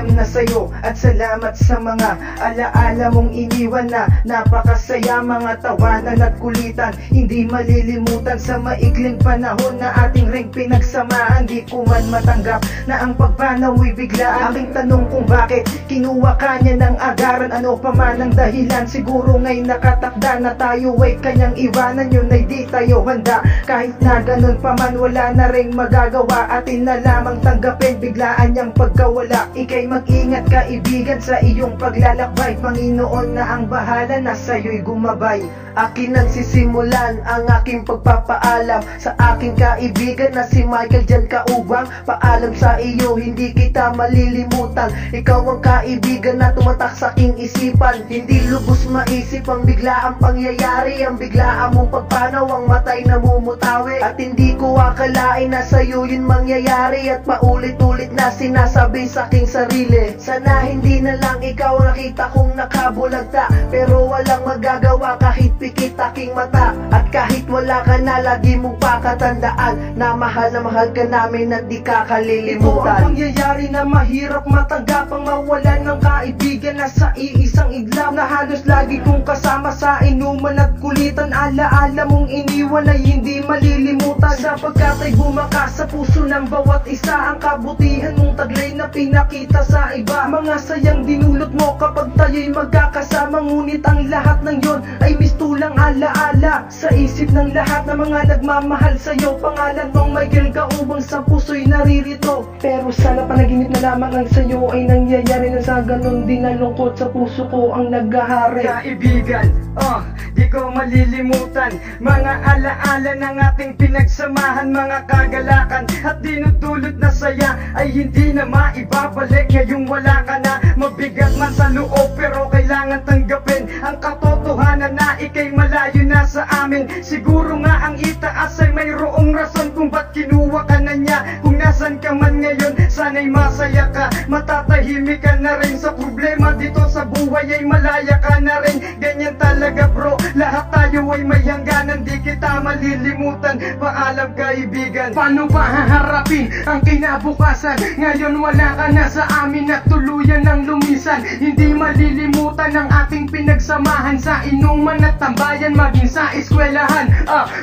paalam na sa'yo at salamat sa mga alaala mong iniwan na napakasaya, mga tawanan at kulitan hindi malilimutan sa maikling panahon na ating ring pinagsamaan. Di ko man matanggap na ang pagpanaw ay biglaan. Aking tanong kung bakit kinuha ka niya ng agaran, ano pa man ang dahilan. Siguro nga'y nakatakda na tayo ay kanyang iwanan, yun ay di tayo handa. Kahit na ganun pa man wala na ring magagawa, atin na lamang tanggapin biglaan niyang pagkawala. Ika'y mag-ingat kaibigan sa iyong paglalakbay, Panginoon na ang bahala na sa'yo'y gumabay. Akin nagsisimulan ang aking pagpapaalam sa aking kaibigan na si Michael Jan Kaubang. Paalam sa iyo, hindi kita malilimutan. Ikaw ang kaibigan na tumatak sa aking isipan. Hindi lubos maisip ang biglaang pangyayari, ang biglaan mong pagpanaw, ang matay na mumutawi. At hindi ko akalain na sa'yo yun mangyayari, at paulit-ulit na sinasabi sa aking sarili, sana hindi na lang ikaw nakita kong nakabulagta. Pero walang magagawa kahit pikit aking mata, at kahit wala ka na lagi mong pakatandaan na mahal ka namin at di ka kalilimutan. Ito ang pangyayari na mahirap matanggap, ang mawalan ng kaibigan na sa iisang iglap, na halos lagi kong kasama sa inuman at kulitan. Alaala mong iniwan ay hindi malilimutan, sapagkat ay bumakas sa puso ng bawat isa ang kabutihan mong taglay na pinakita sa iba. Mga sayang dinulot mo kapag tayo'y magkakasama, ngunit ang lahat ng yon ay mistulang alaala sa isip ng lahat ng mga nagmamahal sa'yo. Pangalan mong Michael Kaubang sa puso'y naririto, pero sana panaginip na lamang ang sa'yo ay nangyayari, na sa ganun din na lungkot sa puso ko ang naghahari. Kaibigan, di ko malilimutan mga alaala ng ating pinagsamahan, mga kagalakan at dinudulot na saya ay hindi na maibabalik. Ngayong wala ka na, mabigat man sa loob, pero kailangan tanggapin ang katotohanan na ika'y malayo na sa amin. Siguro nga ang itaas ay mayroong rason kung ba't kinuha ka na niya. Kung nasan ka man ngayon, sana'y masaya ka, matatahimik ka na rin sa problema dito sa buhay, ay malaya ka na rin. Ganyan talaga bro, lahat tayo ay may hangganan, di kita malilimutan. Paalam kaibigan. Paano ba haharapin ang kinabukasan? Ngayon wala ka na sa amin at tuluyan ng lumisan. Hindi malilimutan ang ating pinagsamahan sa inuman at tambayan, maging sa eskwelahan.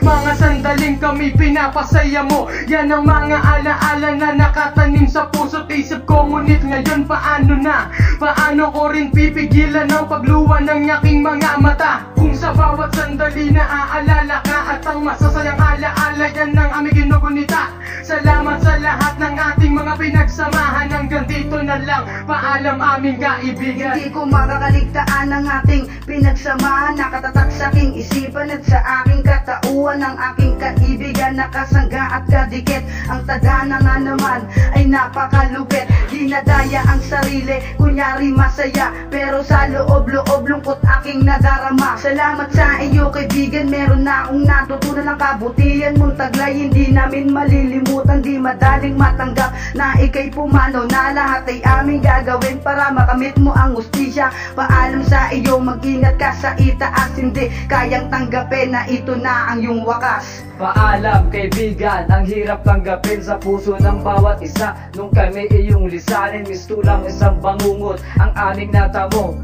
Mga sandaling kami pinapasaya mo, yan ang mga alaala na nakatanim sa puso't isip ko. Ngunit ngayon paano na? Paano ko rin pipigilan ang pagluwa ng aking mga mata? Kung sa bawat sandali na aalala ka, at ang masasayang alaala yan ng aming ginugunita. Salamat sa lahat ng ating mga pinagsamahan. Hanggang dito na lang, paalam aming kaibigan. Hindi ko makakaligtaan ang ating pinagsamahan, nakatatak sa aking isipan at sa aking katauhan. Ang aking kaibigan nakasangga at kadikit, ang tadhana nga naman ay napakalupit. Dinadaya ang sarili, kunyari masaya, pero sa loob-loob lungkot aking nadarama. Salamat sa iyo kaibigan, meron na akong natutunan ng kabutihan mong taglay. Hindi namin malilimutan, di madaling matanggap na ika'y pumanaw, na lahat ay aming gagawin para makamit mo ang hustisya. Paalam sa iyo, mag-ingat ka sa itaas, hindi kayang tanggapin na ito na ang iyong wakas. Paalam kaibigan, ang hirap tanggapin sa puso ng bawat isa. Nung kami iyong lisanin, mistulang isang bangungot ang aming natamo.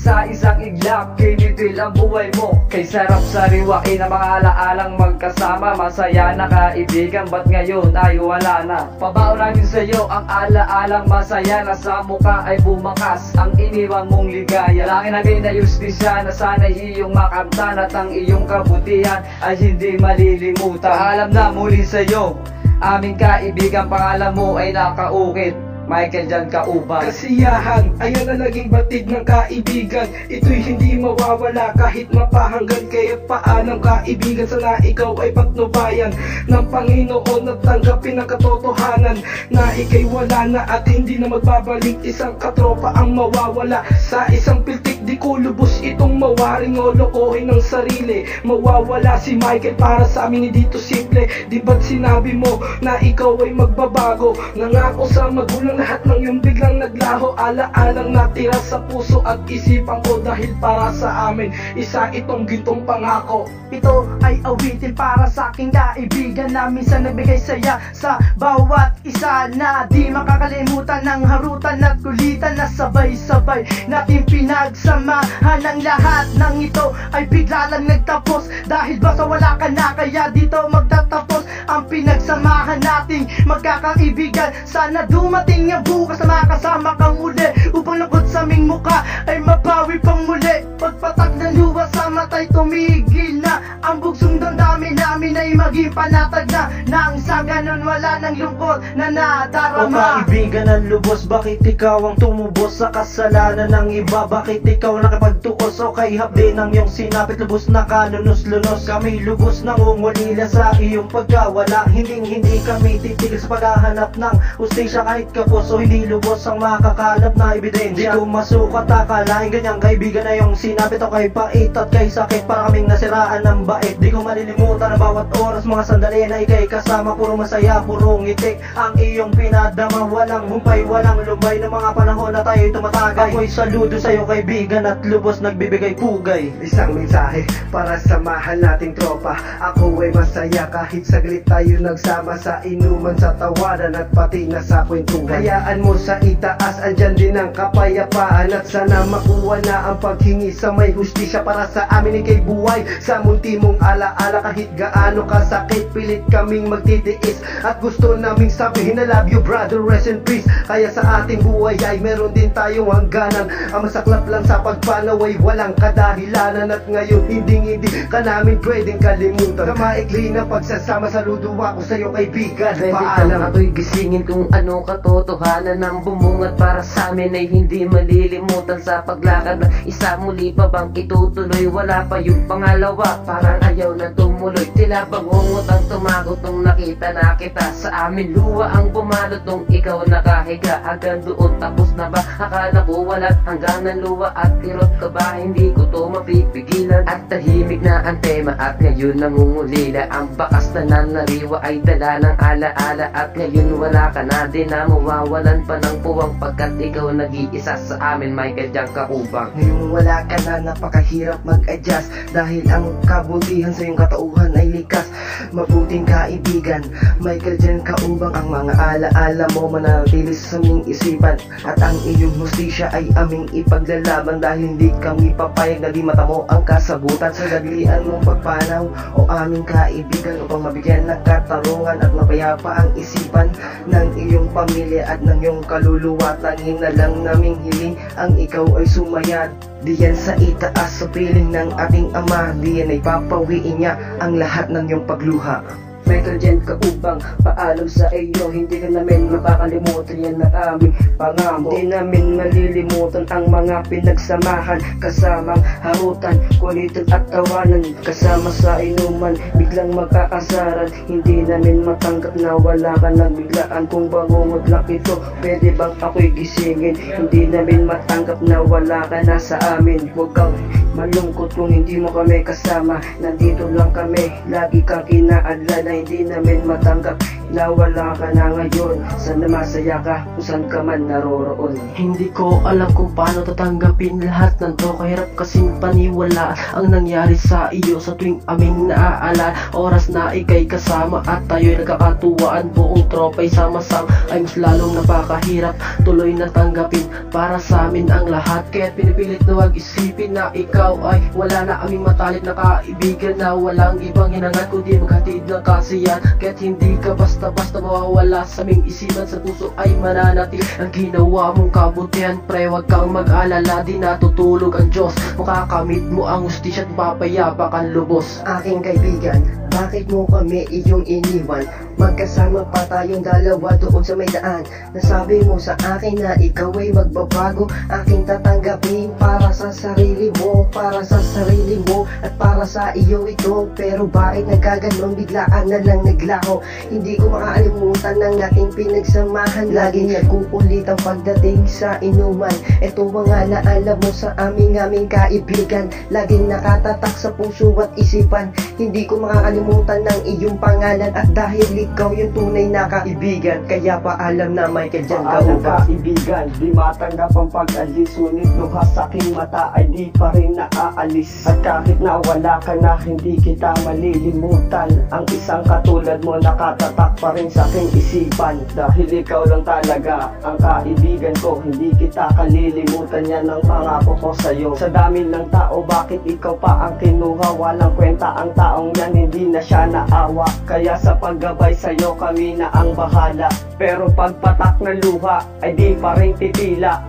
Sa isang iglap, kinitil ang buhay mo. Kay sarap sariwain ang mga alaalang magkasama. Masaya na kaibigan, ba't ngayon ay wala na? Pabaon namin sa'yo ang alaalang masaya, na sa mukha ay bumakas ang iniwan mong ligaya. Langin nagay na justisya, na sana'y iyong makamtan, at ang iyong kabutihan ay hindi malilimutan. Paalam na muli sa'yo, aming kaibigan, pangalan mo ay nakaukit, Michael Jan Kaubang. Kasiyahan, ayan na naging batid ng kaibigan. Ito'y hindi mawawala kahit mapahanggan. Kaya't paalam kaibigan, sana ikaw ay patnubayan ng Panginoon at tanggapin ang katotohanan na ika'y wala na at hindi na magbabalik. Isang katropa ang mawawala sa isang piltik. Di ko lubos itong mawaring o lokohin ng sarili. Mawawala si Michael, para sa amin hindi dito simple. Di ba't sinabi mo na ikaw ay magbabago? Nangako sa magulang ang lahat ng iyong biglang naglaho. Ala-alang natira sa puso at isipan ko, dahil para sa amin isa itong gintong pangako. Ito ay awitin para sa aking kaibigan na minsan nagbigay saya sa bawat isa, na di makakalimutan ng harutan at kulitan na sabay-sabay natin pinagsamahan. Ang lahat ng ito ay bigla lang nagtapos, dahil basta wala ka na, kaya dito magtatapos ang pinagsamahan nating magkakaibigan. Sana dumating ang bukas na makasama kang muli, upang lungkot sa aming muka ay mabawi pang muli. Pagpatak ng luha sa mata'y tumigil na, ang bugsong damdamin namin ay maging panatag na, nang sa ganon wala ng lungkot na nadarama. O kaibigan ng lubos, bakit ikaw ang tumubos sa kasalanan ng iba? Bakit ikaw nakapagtuos o kay hapdi ng iyong sinapit? Lubos na kalunos-lunos, kami lubos na ngungulila sa iyong pagkawala. Hindi kami titigil sa paghahanap ng hustisya, kahit kapos o hindi lubos ang makakalap na ebidensya. Di ko masukat akalain ganyang kaibigan na iyong sinapit o kay pait at kay sakit, para kaming nasiraan ng bait. Di ko malilimutan ang bawat oras, mga sandali na ikay kasama. Puro masaya, puro ngiti ang iyong pinadama. Walang humpay, walang lumbay ng mga panahon na tayo'y tumatagay. Ako'y saludo sa'yo kaibigan at lubos nagbibigay pugay. Isang mensahe para sa mahal nating tropa. Ako ay masaya kahit saglit tayo nagsama sa inuman, sa tawanan at pati na sa kwentuhan. Hayaan mo sa itaas, andyan din ang kapayapaan, at sana makuha na ang paghingi sa may hustisya para sa amin ikay buhay. Sa munti mong alaala, kahit gaano kasakit, pilit kaming magtitiis at gusto naming sabihin na love you brother, rest in peace. Kaya sa ating buhay ay meron din tayong hangganan. Ang masaklap lang sa pagpanaw ay walang kadahilanan, at ngayon hindi ka namin pwedeng kalimutan. Sa maikli na pagsasama, saludo ako sa'yo kaibigan. Paalam. Ako'y gisingin kung ano katotohanan ng bumungat para sa amin ay hindi malilimutan. Sa paglakad na isa, muli pa bang itutuloy? Wala pa yung pangalawa, parang ayaw na tumuloy. Tila bang ungot ang tumagot nung nakita na kita. Sa amin luha ang bumalot nung ikaw nakahiga. Hanggang doon tapos na ba? Akala ko wala hanggang ng luha at kirot ka ba? Hindi ko to mapipigilan. At tahimik na ang tema at ngayon nangungulila. Ang bakas na nanariwa ay dala ng alaala, at ngayon wala ka na din na mawawalan pa ng puwang, pagkat ikaw nag-iisa sa amin, Michael Jan Kaubang. Ngayon wala ka na, napakahirap mag-adjust, dahil ang kabutihan sa iyong katauhan ay likas. Mabuting kaibigan, Michael Jan Kaubang, ang mga alaala mo manatili sa aming isipan, at ang iyong hustisya ay aming ipaglalaban, dahil hindi kami papayag na di mata mo ang kasagutan. Sa daglian mong pagpanaw o aming kaibigan, upang mabigyan ng katarungan at mapayapa ang isipan ng iyong pamilya at ng iyong kaluluwa. Tanging na lang naming hiling ang ikaw ay sumaya diyan sa itaas, sa piling ng ating Ama. Diyan ay papawiin niya ang lahat ng iyong pagluha. Michael Jan Kaubang, paalam sa iyo, hindi ka namin makakalimutan, yan ang aming pangako. Di namin malilimutan ang mga pinagsamahan, kasamang harutan, kulitan at tawanan, kasama sa inuman, biglang magkakasaran. Hindi namin matanggap na wala ka nagbiglaan, kung bangungot lang ito, pwede bang ako'y gisingin? Hindi namin matanggap na wala ka na sa amin. Huwag kang malungkot kung hindi mo kami kasama, nandito lang kami, lagi kang kinaalala. Hindi namin matanggap na wala ka na ngayon. Sana masaya ka kung saan ka man naroroon. Hindi ko alam kung paano tatanggapin lahat ng to. Kahirap kasing paniwala ang nangyari sa iyo sa tuwing aming naaalala. Oras na ikay kasama at tayo'y nagkakatuwaan, buong tropa'y sama-sama, ay mas lalong napakahirap tuloy na tanggapin para sa amin ang lahat. Kaya't pinipilit na wag isipin na ikaw ay wala na, aming matalik na kaibigan na walang ibang hinangad kundi maghatid ng kasiyan. Kaya't hindi ka basta-basta mawawala sa aming isipan, sa puso ay mananati ang ginawa mong kabutihan. Pre, wag kang mag-alala, di natutulog ang Diyos, makakamit mo ang hustisya at papayapa kang lubos. Aking kaibigan, bakit mo kami iyong iniwan? Magkasama pa tayong dalawa doon sa may daan. Nasabi mo sa akin na ikaw ay magbabago, aking tatanggapin para sa sarili mo, para sa sarili mo at para sa iyo ito. Pero bakit nagkaganon, biglaan na lang naglaho? Hindi ko makakalimutan ng ating pinagsamahan, laging nagkukulit ang pagdating sa inuman. Ito mga naala mo sa aming kaibigan, laging nakatatak sa puso at isipan. Hindi ko makakalimutan ng iyong pangalan, at dahil ikaw yung tunay na kaibigan. Kaya paalam na Michael dyan Paalam kaubang. kaibigan, di matanggap ang pag-alis, ngunit luha sa aking mata ay di pa rin naaalis. At kahit na wala ka na, hindi kita malilimutan. Ang isang katulad mo nakatatak pa rin sa aking isipan. Dahil ikaw lang talaga ang kaibigan ko, hindi kita kalilimutan, yan ang pangako ko sa'yo. Sa dami ng tao, bakit ikaw pa ang kinuha? Walang kwenta ang taong yan, hindi na siya naawa. Kaya sa paggabay sa'yo, kami na ang bahala. Pero pagpatak ng luha, ay di pa rin titila.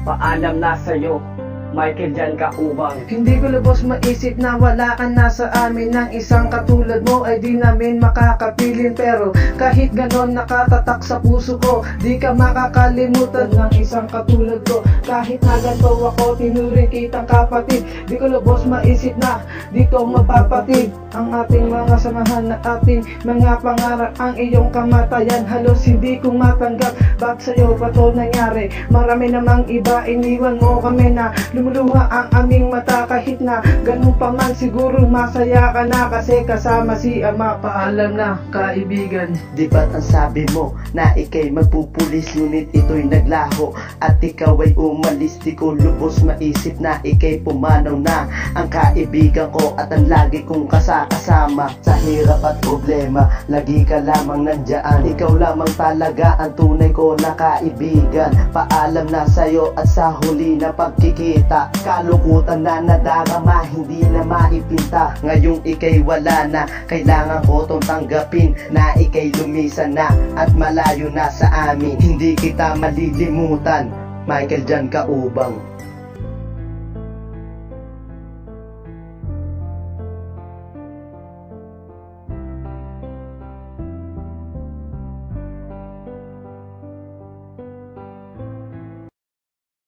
Paalam na sa'yo, Michael dyan kaubang. Hindi ko lubos maisip na wala ka na sa amin. Ng isang katulad mo ay di namin makakapiling. Pero kahit ganon nakatatak sa puso ko, di ka makakalimutan ng isang katulad ko. Kahit na ganito ako, tinuring kitang kapatid. Di ko lubos maisip na dito mapapatid ang ating mga samahan na ating mga pangarap. Ang iyong kamatayan halos hindi ko matanggap. Bakit sa'yo ba to nangyari? Marami namang iba, iniwan mo kami na lumuluha ang aming mata. Kahit na ganun pa man, siguro masaya ka na kasi kasama si Ama. Paalam na kaibigan. Di ba't ang sabi mo na ikay magpupulis, ngunit ito'y naglaho at ikaw ay umalis. Di ko lubos maisip na ikay pumanaw na. Ang kaibigan ko at ang lagi kong kasama sa hirap at problema, lagi ka lamang nandyan. Ikaw lamang talaga ang tunay ko na kaibigan. Paalam na sa'yo at sa huli na pagkikita, kalukutan na nadarama, hindi na maipinta. Ngayong ikay wala na, kailangan ko tong tanggapin na ikay lumisan na at malayo na sa amin. Hindi kita malilimutan, Michael dyan kaubang.